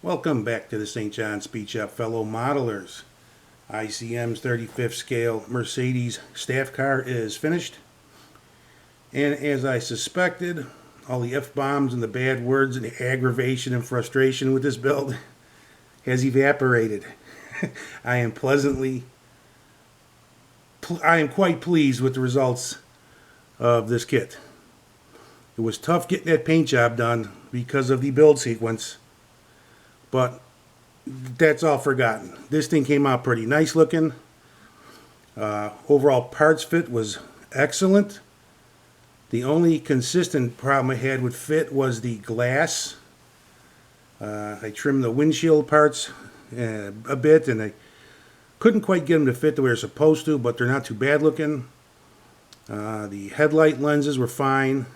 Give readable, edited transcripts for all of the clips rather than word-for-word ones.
Welcome back to the St. John Speed Shop, fellow modelers. ICM's 35th scale Mercedes staff car is finished. And as I suspected, all the F-bombs and the bad words and the aggravation and frustration with this build has evaporated. I am quite pleased with the results of this kit. It was tough getting that paint job done because of the build sequence, but that's all forgotten. This thing came out pretty nice looking. Overall parts fit was excellent. The only consistent problem I had with fit was the glass. I trimmed the windshield parts a bit, and I couldn't quite get them to fit the way they're supposed to, but they're not too bad looking. The headlight lenses were fine.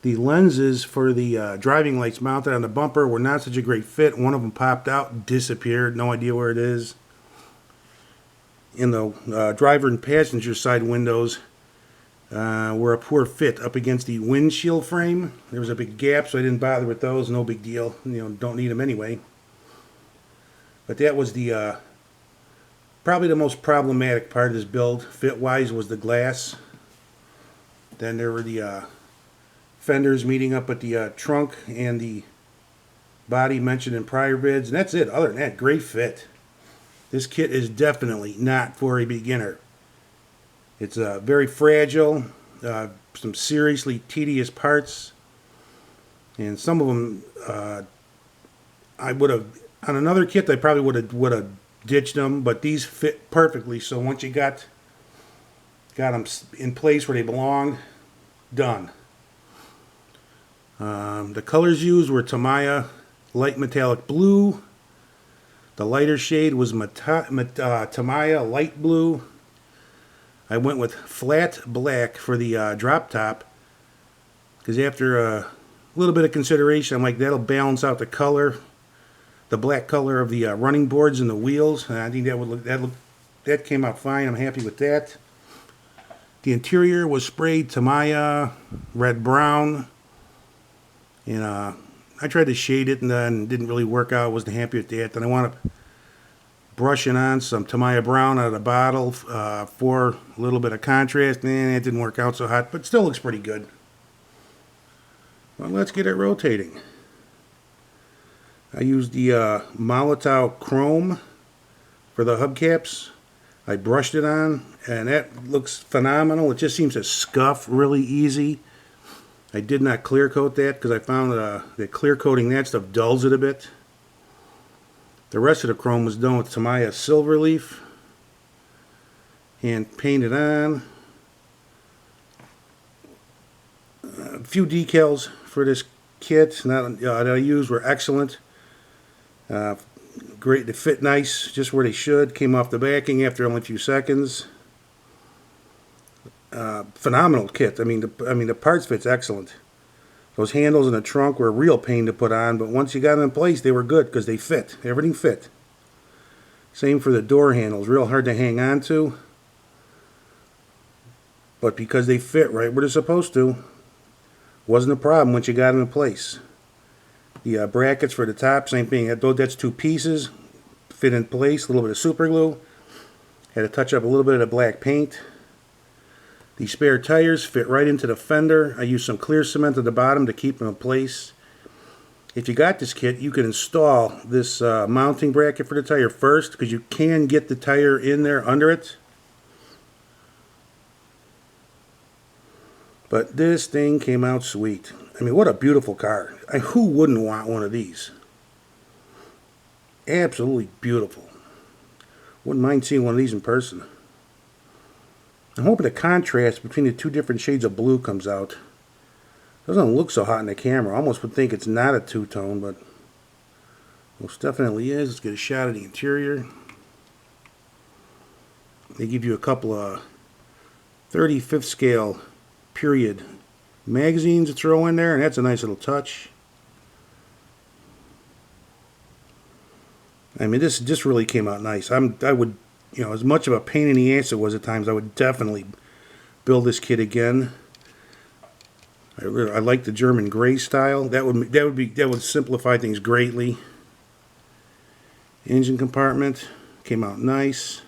The lenses for the driving lights mounted on the bumper were not such a great fit. One of them popped out, disappeared, no idea where it is. In the driver and passenger side windows were a poor fit up against the windshield frame. There was a big gap, so I didn't bother with those. No big deal. Don't need them anyway. But that was the probably the most problematic part of this build, fit-wise, was the glass. Then there were the fenders meeting up at the trunk and the body mentioned in prior vids, and that's it. Other than that, great fit. This kit is definitely not for a beginner. It's very fragile, some seriously tedious parts, and some of them I would have, on another kit I probably would have ditched them, but these fit perfectly. So once you got them in place where they belong, done. The colors used were Tamiya light metallic blue. The lighter shade was Tamiya light blue. I went with flat black for the drop top, because after a little bit of consideration, I'm like, that'll balance out the color, the black color of the running boards and the wheels. And I think that came out fine. I'm happy with that. The interior was sprayed Tamiya red brown. And I tried to shade it and then didn't really work out. Wasn't happy with that. Then I wound up brushing on some Tamiya brown out of the bottle for a little bit of contrast. And it didn't work out so hot, but still looks pretty good. Well, let's get it rotating. I used the Molotov Chrome for the hubcaps. I brushed it on, and that looks phenomenal. It just seems to scuff really easy. I did not clear coat that because I found that clear coating that stuff dulls it a bit. The rest of the chrome was done with Tamiya Silverleaf and painted on. A few decals for this kit that I used were excellent. Great, they fit nice, just where they should. Came off the backing after only a few seconds. Phenomenal kit. I mean the parts fit's excellent. Those handles in the trunk were a real pain to put on, but once you got them in place, they were good because they fit. Everything fit. Same for the door handles. Real hard to hang on to, but because they fit right where they're supposed to, wasn't a problem once you got them in place. The brackets for the top, same thing. That's two pieces, fit in place. A little bit of super glue. Had to touch up a little bit of the black paint. The spare tires fit right into the fender. I used some clear cement at the bottom to keep them in place. If you got this kit, you can install this mounting bracket for the tire first, because you can get the tire in there under it. But this thing came out sweet. I mean, what a beautiful car. Who wouldn't want one of these? Absolutely beautiful. Wouldn't mind seeing one of these in person. I'm hoping the contrast between the two different shades of blue comes out. Doesn't look so hot in the camera. I almost would think it's not a two-tone, but most definitely is. Let's get a shot of the interior. They give you a couple of 35th scale period magazines to throw in there, and that's a nice little touch. I mean, this really came out nice. I would, as much of a pain in the ass it was at times, I would definitely build this kit again. I like the German gray style. That would simplify things greatly. Engine compartment came out nice.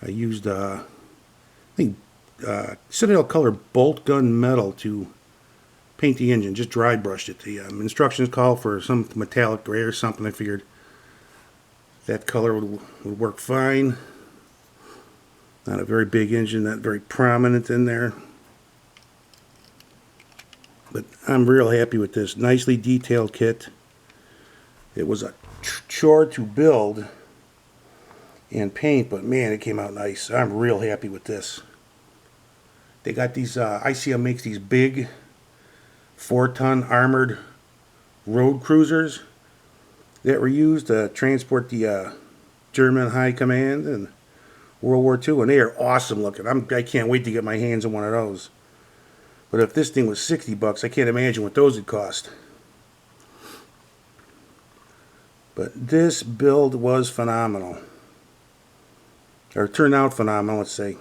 I used I think Citadel color bolt gun metal to paint the engine. Just dry brushed it. The instructions call for some metallic gray or something. I figured that color would work fine. Not a very big engine, not very prominent in there. But I'm real happy with this. Nicely detailed kit. It was a chore to build and paint, but man, it came out nice. I'm real happy with this. They got these, ICM makes these big 4-ton armored road cruisers that were used to transport the German High Command in World War II, and they are awesome looking. I can't wait to get my hands on one of those. But if this thing was $60, I can't imagine what those would cost. But this build was phenomenal. Or turned out phenomenal, let's say.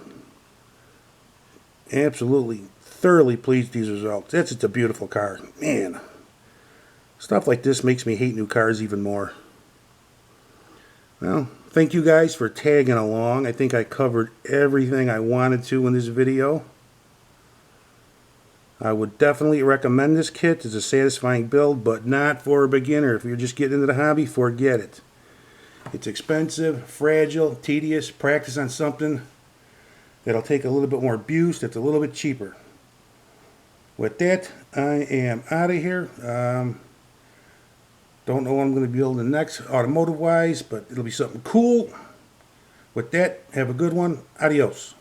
Absolutely, thoroughly pleased with these results. That's just a beautiful car. Man, stuff like this makes me hate new cars even more. Well, thank you guys for tagging along. I think I covered everything I wanted to in this video. I would definitely recommend this kit. It's a satisfying build, but not for a beginner. If you're just getting into the hobby, forget it. It's expensive, fragile, tedious. Practice on something that'll take a little bit more abuse, that's a little bit cheaper. With that, I am out of here. Don't know what I'm going to be building next, automotive-wise, but it'll be something cool. With that, have a good one. Adios.